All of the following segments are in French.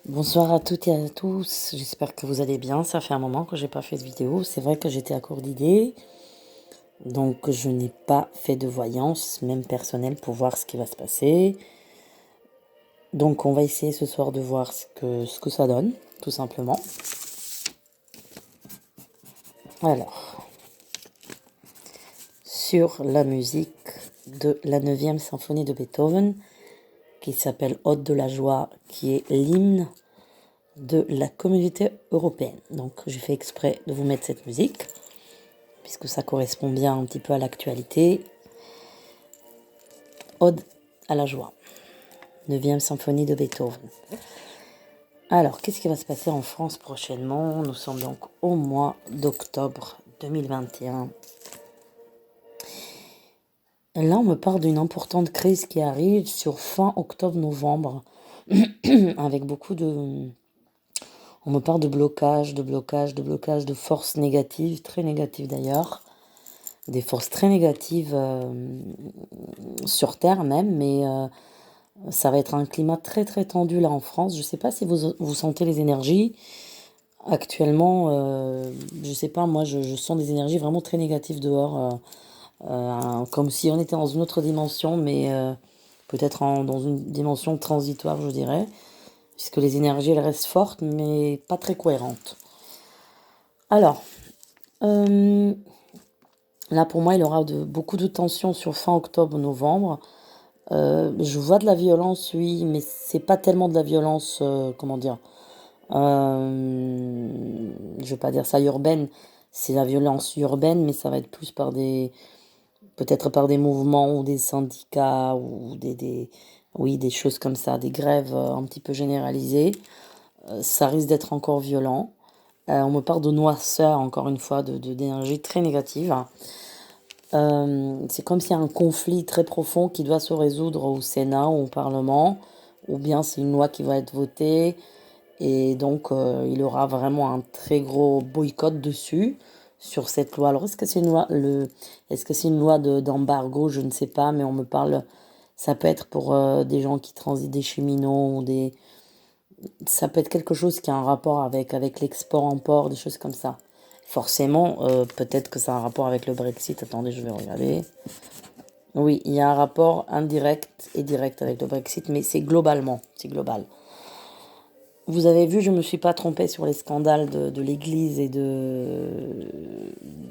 Bonsoir à toutes et à tous, j'espère que vous allez bien. Ça fait un moment que j'ai pas fait de vidéo. C'est vrai que j'étais à court d'idées, donc je n'ai pas fait de voyance, même personnelle, pour voir ce qui va se passer. Donc on va essayer ce soir de voir ce que ça donne, tout simplement. Alors, sur la musique de la 9e symphonie de Beethoven, qui s'appelle Ode de la joie, qui est l'hymne de la communauté européenne. Donc j'ai fait exprès de vous mettre cette musique, puisque ça correspond bien un petit peu à l'actualité. Ode à la joie, 9e symphonie de Beethoven. Alors, qu'est-ce qui va se passer en France prochainement? Nous sommes donc au mois d'octobre 2021. Et là, on me parle d'une importante crise qui arrive sur fin octobre-novembre, avec beaucoup de... On me parle de blocage, de forces négatives, très négatives d'ailleurs. Des forces très négatives sur Terre même, mais ça va être un climat très très tendu là en France. Je ne sais pas si vous sentez les énergies. Actuellement, je ne sais pas, moi je sens des énergies vraiment très négatives dehors, comme si on était dans une autre dimension, mais peut-être dans une dimension transitoire, je dirais, puisque les énergies elles restent fortes, mais pas très cohérentes. Alors, là pour moi il y aura beaucoup de tensions sur fin octobre-novembre. Je vois de la violence, oui, mais c'est pas tellement de la violence, comment dire, je vais pas dire ça urbaine, c'est la violence urbaine, mais ça va être plus peut-être par des mouvements ou des syndicats ou oui, des choses comme ça, des grèves un petit peu généralisées. Ça risque d'être encore violent. On me parle de noirceur, encore une fois, d'énergie très négative. C'est comme s'il y a un conflit très profond qui doit se résoudre au Sénat ou au Parlement, ou bien c'est une loi qui va être votée, et donc il y aura vraiment un très gros boycott dessus, sur cette loi. Alors est-ce que c'est une loi, est-ce que c'est une loi d'embargo? Je ne sais pas, mais on me parle, ça peut être pour des gens qui transitent, des cheminots, ça peut être quelque chose qui a un rapport avec l'export-import, des choses comme ça. Forcément, peut-être que ça a un rapport avec le Brexit. Attendez, je vais regarder. Oui, il y a un rapport indirect et direct avec le Brexit, mais c'est globalement, c'est global. Vous avez vu, je ne me suis pas trompée sur les scandales de l'Église et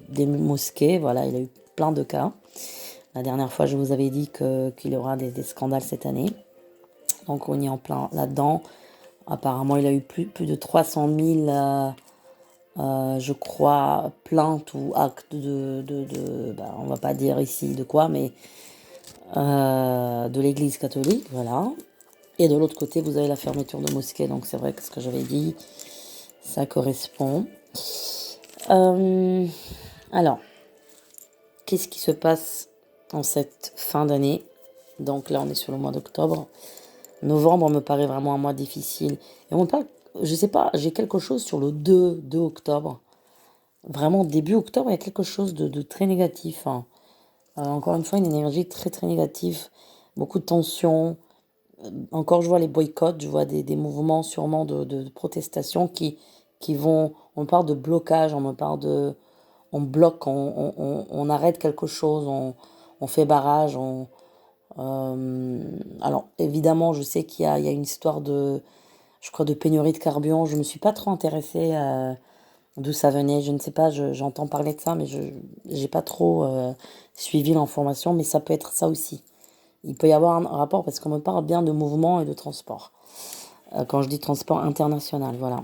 des mosquées. Voilà, il y a eu plein de cas. La dernière fois, je vous avais dit qu'il y aura des scandales cette année. Donc on y est en plein là-dedans. Apparemment, il y a eu plus de 300 000, je crois, plaintes ou actes on va pas dire ici de quoi, mais de l'Église catholique, voilà. Et de l'autre côté, vous avez la fermeture de mosquées, donc c'est vrai que ce que j'avais dit, ça correspond. Alors, qu'est-ce qui se passe en cette fin d'année? Donc là, on est sur le mois d'octobre. Novembre me paraît vraiment un mois difficile. Et on parle, je sais pas, j'ai quelque chose sur le 2 octobre. Vraiment, début octobre, il y a quelque chose de très négatif, hein. Encore une fois, une énergie très très négative. Beaucoup de tensions. Encore, je vois les boycotts, je vois des mouvements sûrement de protestation qui vont... On parle de blocage, on me parle de... On bloque, on arrête quelque chose, on fait barrage. Alors, évidemment, je sais il y a une histoire je crois, de pénurie de carburant. Je ne me suis pas trop intéressée d'où ça venait. Je ne sais pas, j'entends parler de ça, mais je n'ai pas trop suivi l'information. Mais ça peut être ça aussi. Il peut y avoir un rapport parce qu'on me parle bien de mouvement et de transport. Quand je dis transport international, voilà.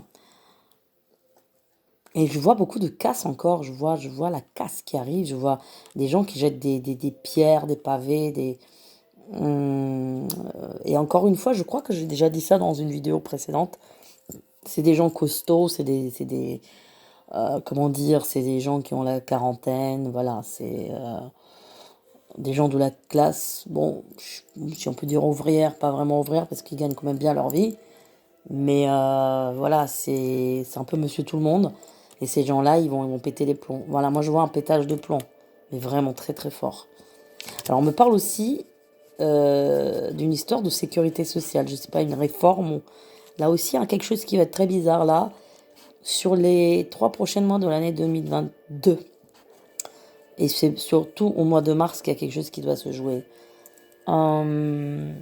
Et je vois beaucoup de casse encore. Je vois la casse qui arrive. Je vois des gens qui jettent des pierres, des pavés, et encore une fois, je crois que j'ai déjà dit ça dans une vidéo précédente. C'est des gens costauds, comment dire, c'est des gens qui ont la quarantaine, voilà, c'est des gens de la classe, bon, si on peut dire ouvrière, pas vraiment ouvrière, parce qu'ils gagnent quand même bien leur vie, mais voilà, c'est un peu monsieur tout le monde, et ces gens-là, ils vont péter les plombs. Voilà, moi je vois un pétage de plomb, mais vraiment très très fort. Alors on me parle aussi d'une histoire de sécurité sociale, je sais pas, une réforme, Là aussi, il y a quelque chose qui va être très bizarre là, sur les 3 prochains mois de l'année 2022. Et c'est surtout au mois de mars qu'il y a quelque chose qui doit se jouer. Euh,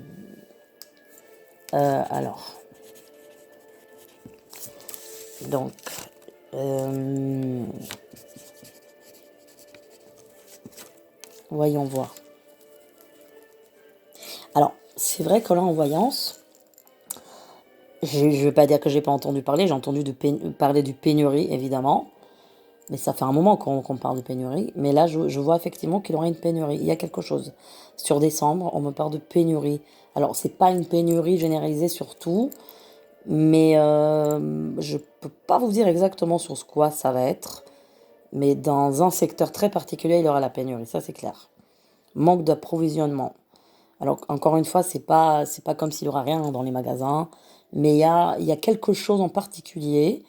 alors, donc, euh, voyons voir. Alors, c'est vrai que là, en voyance, je ne vais pas dire que j'ai pas entendu parler, j'ai entendu parler du pénurie, évidemment. Mais ça fait un moment qu'on parle de pénurie. Mais là, je vois effectivement qu'il y aura une pénurie. Il y a quelque chose. Sur décembre, on me parle de pénurie. Alors, c'est pas une pénurie généralisée sur tout, mais je peux pas vous dire exactement sur ce quoi ça va être. Mais dans un secteur très particulier, il y aura la pénurie, ça c'est clair. Manque d'approvisionnement. Alors, encore une fois, c'est pas comme s'il y aura rien dans les magasins, mais il y a quelque chose en particulier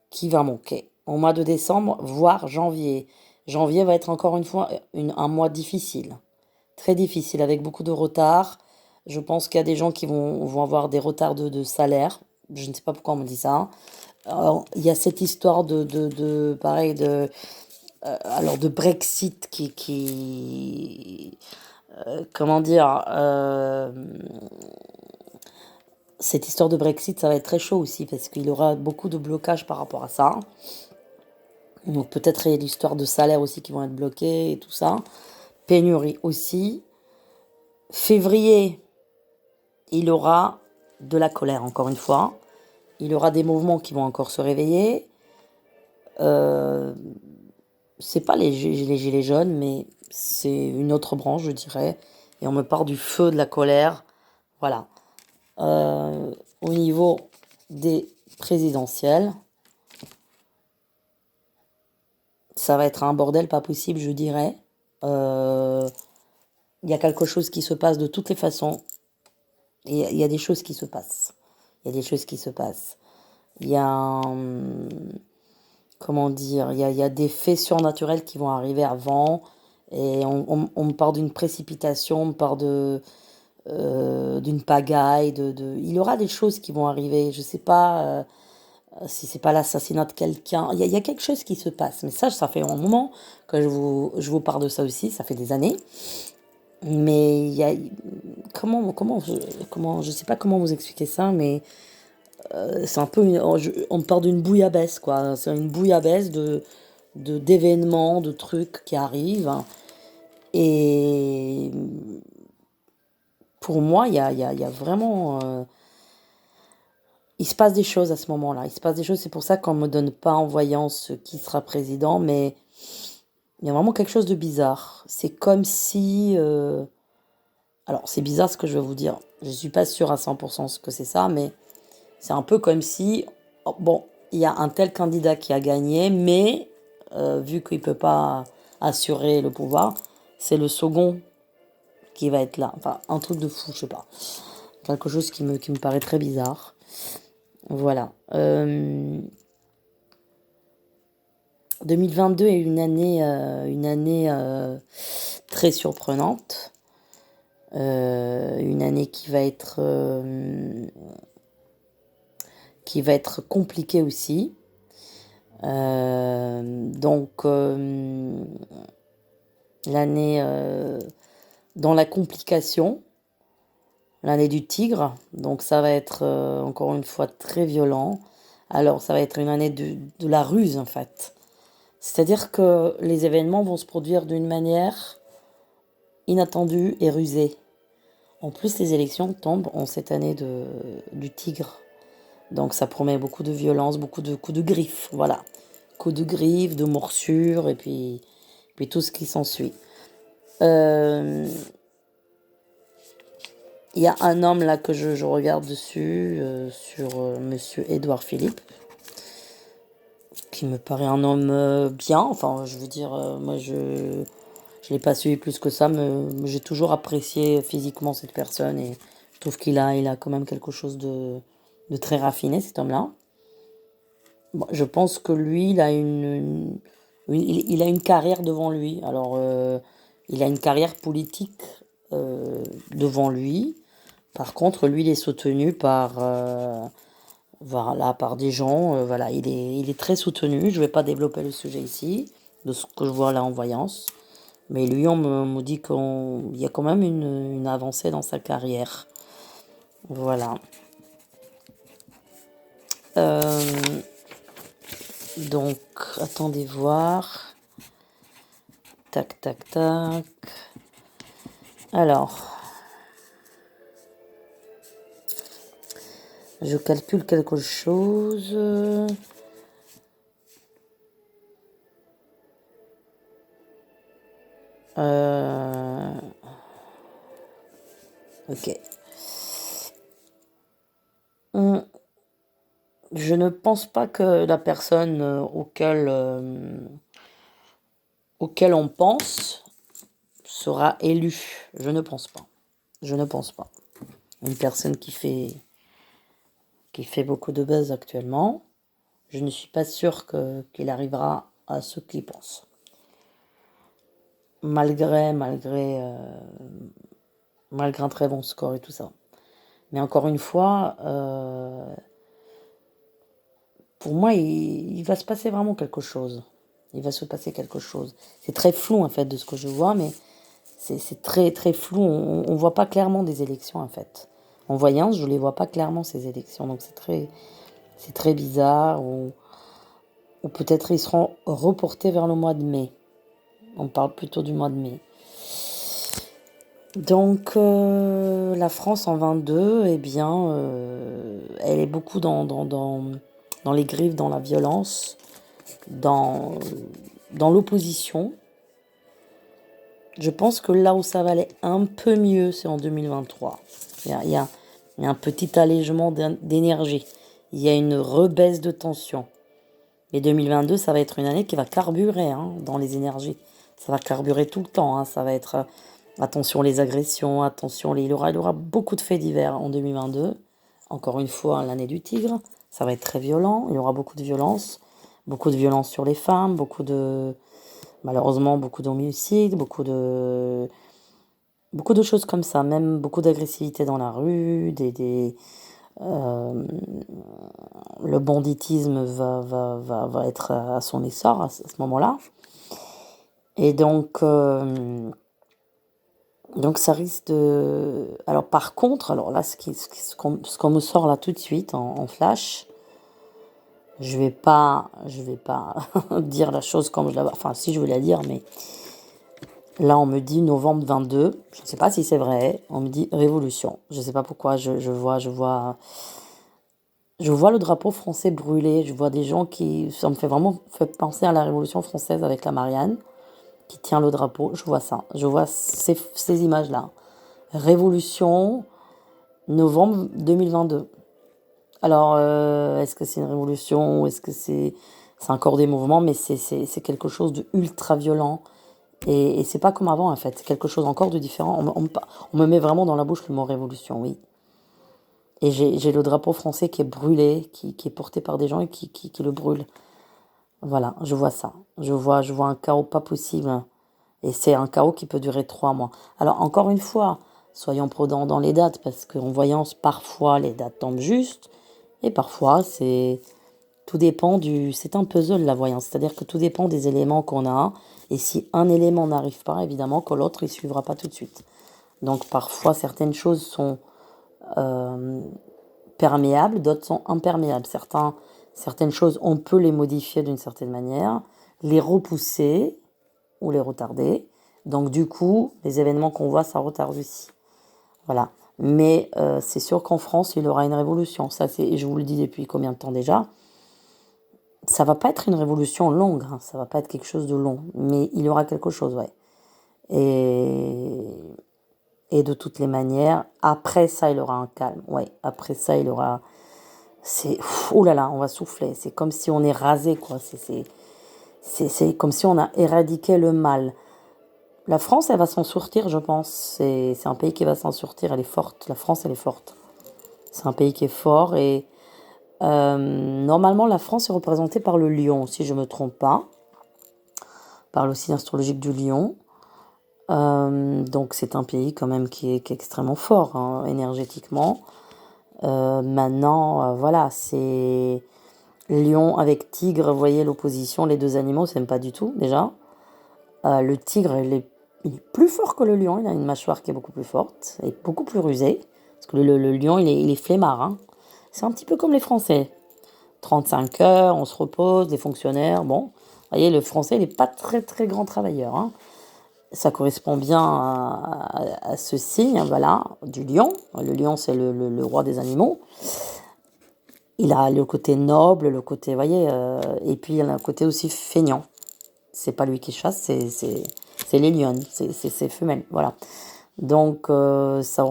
qui va manquer. Au mois de décembre, voire janvier. Janvier va être encore une fois un mois difficile. Très difficile, avec beaucoup de retard. Je pense qu'il y a des gens qui vont avoir des retards de salaire. Je ne sais pas pourquoi on me dit ça. Alors, il y a cette histoire pareil, alors de Brexit comment dire, cette histoire de Brexit, ça va être très chaud aussi parce qu'il y aura beaucoup de blocages par rapport à ça. Donc peut-être il y a l'histoire de salaire aussi qui vont être bloqués et tout ça. Pénurie aussi. Février, il y aura de la colère encore une fois. Il y aura des mouvements qui vont encore se réveiller. Euh, c'est pas les gilets jaunes, mais c'est une autre branche, je dirais. Et on me parle du feu, de la colère. Voilà. Au niveau des présidentielles, ça va être un bordel pas possible, je dirais. Euh, Il y a quelque chose qui se passe de toutes les façons. Il y a des choses qui se passent. Il y a des choses qui se passent. Il y a, comment dire, il y a des faits surnaturels qui vont arriver avant. Et on me parle d'une précipitation, on me parle d'une pagaille. Il y aura des choses qui vont arriver. Je sais pas si c'est pas l'assassinat de quelqu'un. Il y a quelque chose qui se passe. Mais ça fait un moment que je vous parle de ça aussi. Ça fait des années. Mais il y a comment je sais pas comment vous expliquer ça, mais c'est un peu on parle d'une bouillabaisse quoi. C'est une bouillabaisse d'événements, de trucs qui arrivent. Et pour moi, il y a vraiment il se passe des choses à ce moment-là. Il se passe des choses. C'est pour ça qu'on me donne pas en voyance qui sera président, mais il y a vraiment quelque chose de bizarre. C'est comme si alors, c'est bizarre ce que je vais vous dire. Je ne suis pas sûre à 100% ce que c'est ça, mais c'est un peu comme si, oh, bon, il y a un tel candidat qui a gagné, mais vu qu'il ne peut pas assurer le pouvoir, c'est le second qui va être là. Enfin, un truc de fou, je sais pas. Quelque chose qui me paraît très bizarre. Voilà. 2022 est une année très surprenante. Une année qui va être compliquée aussi. Donc, l'année dans la complication, l'année du tigre. Donc, ça va être encore une fois très violent. Alors, ça va être une année de la ruse, en fait. C'est-à-dire que les événements vont se produire d'une manière inattendue et rusée. En plus, les élections tombent en cette année du tigre. Donc ça promet beaucoup de violence, beaucoup de coups de griffes, voilà. Coups de griffes, de morsures, et puis tout ce qui s'ensuit. Euh, Il y a un homme là que je regarde dessus, sur Monsieur Édouard Philippe, qui me paraît un homme bien. Enfin, je veux dire, moi je l'ai pas suivi plus que ça, mais j'ai toujours apprécié physiquement cette personne et je trouve qu'il a quand même quelque chose de très raffiné, cet homme-là. Bon, je pense que lui, il a une carrière devant lui. Alors, il a une carrière politique devant lui. Par contre, lui, il est soutenu par voilà, par des gens. Voilà, il est très soutenu. Je vais pas développer le sujet ici, de ce que je vois là en voyance. Mais lui, me dit qu'il y a quand même une avancée dans sa carrière. Voilà. Euh, donc, attendez voir. Tac, tac, tac. Alors, je calcule quelque chose. Ok. Hum, Je ne pense pas que la personne auquel on pense sera élue. Je ne pense pas. Je ne pense pas. Une personne qui fait beaucoup de buzz actuellement, je ne suis pas sûre qu'il arrivera à ce qu'il pense. Malgré un très bon score et tout ça. Mais encore une fois, pour moi, il va se passer vraiment quelque chose. Il va se passer quelque chose. C'est très flou en fait de ce que je vois, mais c'est très très flou. On voit pas clairement des élections en fait. En voyance, je les vois pas clairement ces élections, donc c'est très bizarre. Ou peut-être ils seront reportés vers le mois de mai. On parle plutôt du mois de mai. Donc la France en 22, eh bien, elle est beaucoup dans les griffes, dans la violence, dans, dans l'opposition. Je pense que là où ça va aller un peu mieux, c'est en 2023. Il y a un petit allègement d'énergie. Il y a une rebaisse de tension. Mais 2022, ça va être une année qui va carburer dans les énergies. Ça va carburer tout le temps. Ça va être attention les agressions, attention il y aura beaucoup de faits divers en 2022. Encore une fois, l'année du tigre. Ça va être très violent. Il y aura beaucoup de violence sur les femmes, malheureusement beaucoup d'homicides, beaucoup de choses comme ça, même beaucoup d'agressivité dans la rue, euh, le banditisme va être à son essor à ce moment-là. Et donc ça risque de... Alors par contre, alors là, ce qu'on me sort là tout de suite en flash, je vais pas dire la chose comme je la... Enfin, si je veux la dire, mais là, on me dit novembre 22. Je ne sais pas si c'est vrai. On me dit révolution. Je ne sais pas pourquoi. Je vois le drapeau français brûler. Je vois des gens qui... Ça me fait vraiment fait penser à la Révolution française avec la Marianne qui tient le drapeau. Je vois ça. Je vois ces images-là. Révolution, novembre 2022. Alors, est-ce que c'est une révolution ou est-ce que c'est encore des mouvements, mais c'est quelque chose de ultra violent. Et c'est pas comme avant, en fait. C'est quelque chose encore de différent. On me met vraiment dans la bouche le mot révolution, oui. Et j'ai le drapeau français qui est brûlé, qui est porté par des gens et qui le brûlent. Voilà, je vois ça. Je vois un chaos pas possible. Et c'est un chaos qui peut durer 3 mois. Alors, encore une fois, soyons prudents dans les dates, parce qu'en voyance, parfois, les dates tombent juste. Et parfois, tout dépend c'est un puzzle, la voyance. C'est-à-dire que tout dépend des éléments qu'on a. Et si un élément n'arrive pas, évidemment que l'autre, il suivra pas tout de suite. Donc, parfois, certaines choses sont perméables, d'autres sont imperméables. Certaines choses, on peut les modifier d'une certaine manière, les repousser ou les retarder. Donc, du coup, les événements qu'on voit, ça retarde aussi. Voilà. Mais c'est sûr qu'en France, il y aura une révolution. Ça, je vous le dis depuis combien de temps déjà. Ça va pas être une révolution longue, ça va pas être quelque chose de long, mais il y aura quelque chose, ouais. Et, et de toutes les manières, après ça, il aura un calme, ouais. Après ça, il aura, oh là là, on va souffler. C'est comme si on est rasé, quoi. C'est comme si on a éradiqué le mal. La France, elle va s'en sortir, je pense. C'est un pays qui va s'en sortir. Elle est forte. La France, elle est forte. C'est un pays qui est fort et normalement, la France est représentée par le lion, si je ne me trompe pas, par le signe astrologique du lion. Donc c'est un pays quand même qui est extrêmement fort énergétiquement. Maintenant, voilà, c'est lion avec tigre, vous voyez l'opposition, les deux animaux, c'est même pas du tout, déjà. Le tigre, il est plus fort que le lion, il a une mâchoire qui est beaucoup plus forte, et beaucoup plus rusée, parce que le lion, il est flemmard, hein. C'est un petit peu comme les Français. 35 heures, on se repose, les fonctionnaires, bon. Vous voyez, le Français, il n'est pas très très grand travailleur, hein. Ça correspond bien à ce signe, voilà, du lion. Le lion, c'est le roi des animaux. Il a le côté noble, le côté, vous voyez, et puis il a un côté aussi feignant. C'est pas lui qui chasse, c'est les lionnes, c'est femelles, voilà. Donc, ça,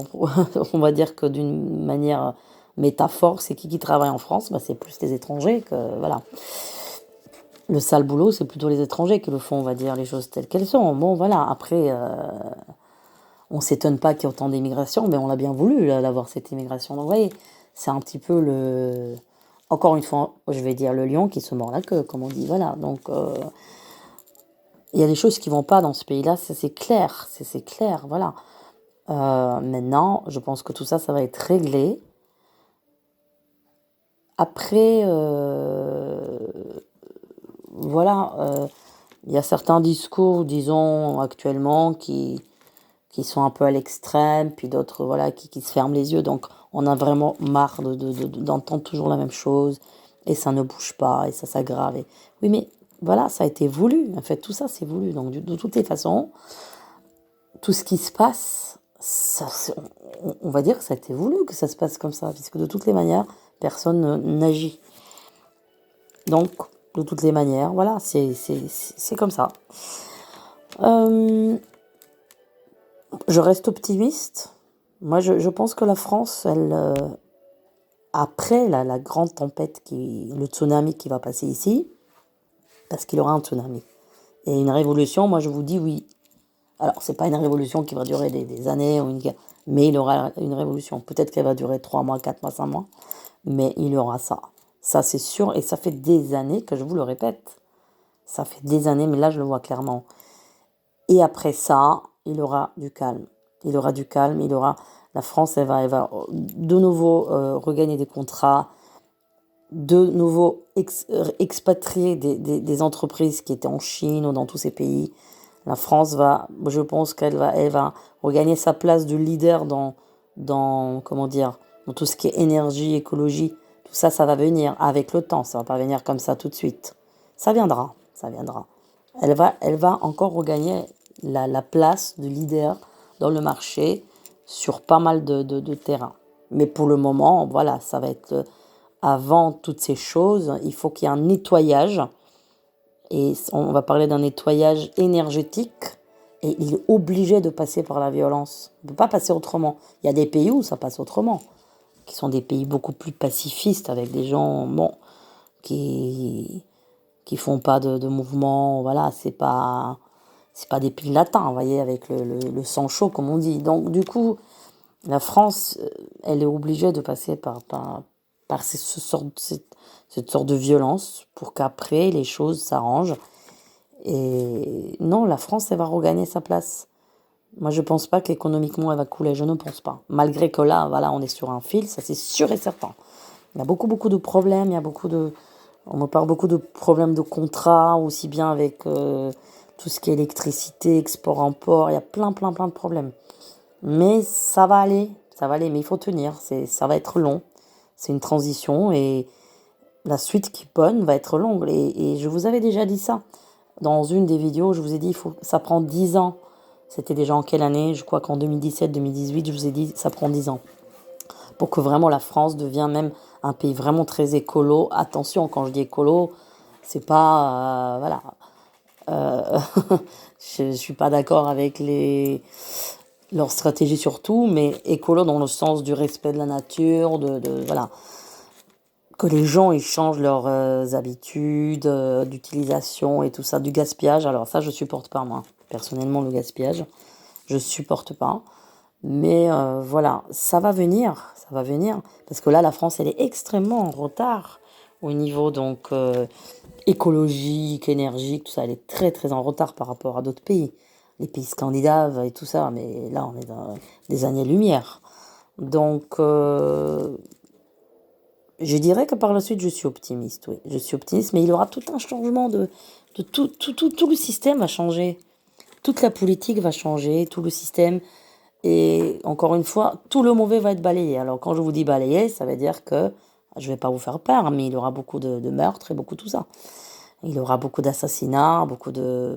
on va dire que d'une manière métaphore, c'est qui travaille en France, bah, c'est plus les étrangers que, voilà. Le sale boulot, c'est plutôt les étrangers qui le font, on va dire les choses telles qu'elles sont. Bon, voilà, après, on s'étonne pas qu'il y ait autant d'immigration, mais on l'a bien voulu, là, d'avoir cette immigration. Donc, vous voyez, c'est un petit peu le... Encore une fois, je vais dire le lion qui se mord la queue, comme on dit, voilà. Donc, il y a des choses qui vont pas dans ce pays-là, ça c'est clair, c'est clair, voilà. Maintenant, je pense que tout ça, ça va être réglé. Après, voilà, il y a certains discours, disons, actuellement, qui sont un peu à l'extrême, puis d'autres, voilà, qui se ferment les yeux. Donc, on a vraiment marre d'entendre toujours la même chose, et ça ne bouge pas, et ça s'aggrave. Oui, mais voilà, ça a été voulu. En fait, tout ça, c'est voulu. Donc, de toutes les façons, tout ce qui se passe, ça, on va dire que ça a été voulu que ça se passe comme ça, puisque de toutes les manières, personne n'agit. Donc, de toutes les manières, voilà, c'est comme ça. Je reste optimiste. Moi, je pense que la France, elle, après la grande tempête, le tsunami qui va passer ici, parce qu'il y aura un tsunami, et une révolution, moi je vous dis oui. Alors, c'est pas une révolution qui va durer des années, ou une guerre, mais il y aura une révolution. Peut-être qu'elle va durer 3 mois, 4 mois, 5 mois, mais il y aura ça. Ça, c'est sûr, et ça fait des années que je vous le répète. Ça fait des années, mais là, je le vois clairement. Et après ça, il y aura du calme. Il y aura du calme, il y aura... La France, elle va de nouveau regagner des contrats, de nouveau expatrier des entreprises qui étaient en Chine ou dans tous ces pays. La France va, je pense elle va regagner sa place de leader comment dire, dans tout ce qui est énergie, écologie. Tout ça, ça va venir avec le temps. Ça va pas venir comme ça tout de suite. Ça viendra, ça viendra. Elle va encore regagner la place de leader dans le marché sur pas mal de terrains. Mais pour le moment, voilà, ça va être avant toutes ces choses, il faut qu'il y ait un nettoyage. Et on va parler d'un nettoyage énergétique. Et il est obligé de passer par la violence. On ne peut pas passer autrement. Il y a des pays où ça passe autrement, qui sont des pays beaucoup plus pacifistes, avec des gens, bon, qui font pas de mouvement. Voilà, c'est pas des pays latins, vous voyez, avec le sang chaud, comme on dit. Donc, du coup, la France, elle est obligée de passer par cette sorte de violence pour qu'après, les choses s'arrangent. Et non, la France, elle va regagner sa place. Moi, je pense pas qu'économiquement, elle va couler. Je ne pense pas. Malgré que là, voilà, on est sur un fil, ça c'est sûr et certain. Il y a beaucoup, beaucoup de problèmes. Il y a on me parle beaucoup de problèmes de contrats, aussi bien avec tout ce qui est électricité, export-import. Il y a plein, plein, plein de problèmes. Mais ça va aller, mais il faut tenir. Ça va être long. C'est une transition et la suite qui bonne va être longue. Et je vous avais déjà dit ça. Dans une des vidéos, je vous ai dit, ça prend 10 ans. C'était déjà en quelle année? Je crois qu'en 2017-2018, je vous ai dit, ça prend 10 ans. Pour que vraiment la France devienne même un pays vraiment très écolo. Attention, quand je dis écolo, c'est pas... voilà. Je ne suis pas d'accord avec leur stratégie surtout, mais écolo dans le sens du respect de la nature, voilà. Que les gens ils changent leurs habitudes d'utilisation et tout ça, du gaspillage. Alors ça, je supporte pas moi. Personnellement, le gaspillage, je supporte pas. Mais voilà, ça va venir, ça va venir. Parce que là, la France, elle est extrêmement en retard au niveau donc écologique, énergique, tout ça. Elle est très très en retard par rapport à d'autres pays. Les pays scandinaves et tout ça. Mais là, on est dans des années-lumière. Donc Je dirais que par la suite, je suis optimiste, oui. Je suis optimiste, mais il y aura tout un changement de tout le système va changer. Toute la politique va changer, tout le système. Et encore une fois, tout le mauvais va être balayé. Alors quand je vous dis balayé, ça veut dire que, je vais pas vous faire peur, mais il y aura beaucoup de meurtres et beaucoup tout ça. Il y aura beaucoup d'assassinats,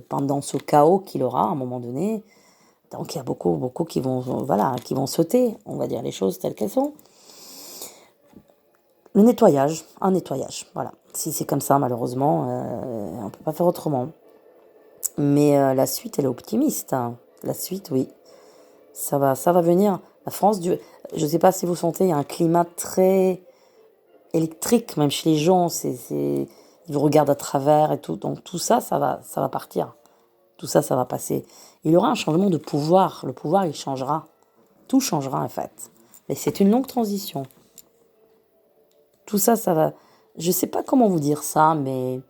pendant ce chaos qu'il aura à un moment donné. Donc il y a beaucoup qui vont, voilà, qui vont sauter, on va dire les choses telles qu'elles sont. Le nettoyage, un nettoyage, voilà. Si c'est comme ça, malheureusement, on peut pas faire autrement. Mais la suite, elle est optimiste, hein. La suite, oui, ça va venir. La France, je sais pas si vous sentez, il y a un climat très électrique, même chez les gens. Ils vous regardent à travers et tout. Donc tout ça, ça va partir. Tout ça, ça va passer. Il y aura un changement de pouvoir. Le pouvoir, il changera. Tout changera, en fait. Mais c'est une longue transition. Tout ça, ça va. Je sais pas comment vous dire ça, mais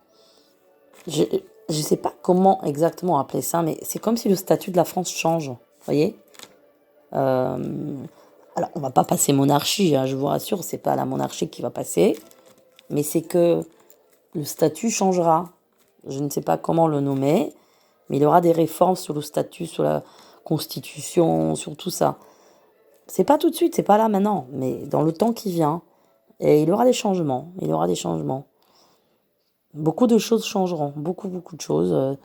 je je sais pas comment exactement appeler ça, mais c'est comme si le statut de la France change. Vous voyez? Alors, on va pas passer monarchie, hein, je vous rassure, c'est pas la monarchie qui va passer, mais c'est que le statut changera. Je ne sais pas comment le nommer, mais il y aura des réformes sur le statut, sur la constitution, sur tout ça. C'est pas tout de suite, c'est pas là maintenant, mais dans le temps qui vient. Et il y aura des changements, il y aura des changements. Beaucoup de choses changeront, beaucoup de choses.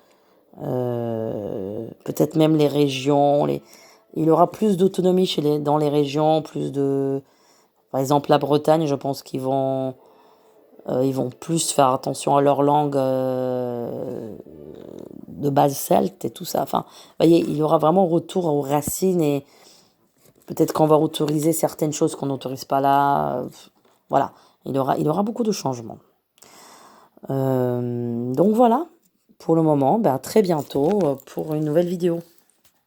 Peut-être même les régions, il y aura plus d'autonomie dans les régions, par exemple la Bretagne, je pense ils vont plus faire attention à leur langue de base celte et tout ça. Enfin, vous voyez, il y aura vraiment retour aux racines et peut-être qu'on va autoriser certaines choses qu'on n'autorise pas là. Voilà, il y aura beaucoup de changements. Donc voilà, pour le moment, ben, à très bientôt pour une nouvelle vidéo.